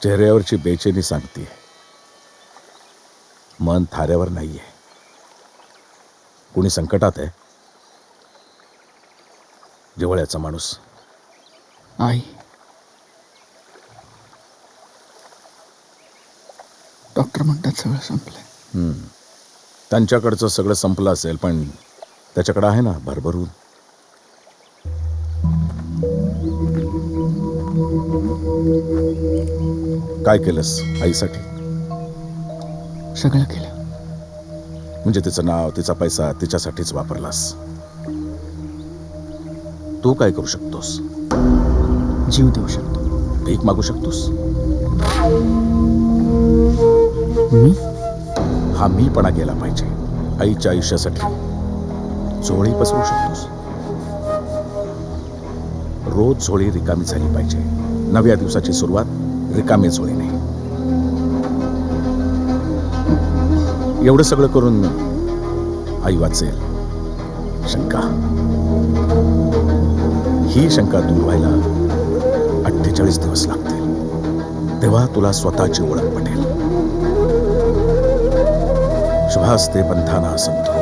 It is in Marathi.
चेहऱ्यावरची बेचैनी सांगते, मन थाऱ्यावर नाहीये. कुणी संकटात आहे? जवळचा माणूस. आई, डॉक्टर म्हणतात सगळं संपलंय. त्यांच्याकडचं सगळं संपलं असेल, पण त्याच्याकडे आहे ना भरभरून. काय केलंस आईसाठी? सगळं केलं. म्हणजे तिचं नाव, तिचा पैसा तिच्यासाठीच वापरलास. तू काय करू शकतोस? जीव देऊ शकतो. भीक मागू शकतोस? मी हा मीपणा गेला पाहिजे. आईच्या आयुष्यासाठी झोळी पसरू शकतोस. रोज झोळी रिकामी झाली पाहिजे. नव्या दिवसाची सुरुवात रिकामी झोळीने. एवढं सगळं करून आई वाचेल. शंका, ही शंका दूर व्हायला 48 दिवस लागतील. तेव्हा तुला स्वतःची ओळख पटेल. शुभास्ते पंथाना संतो.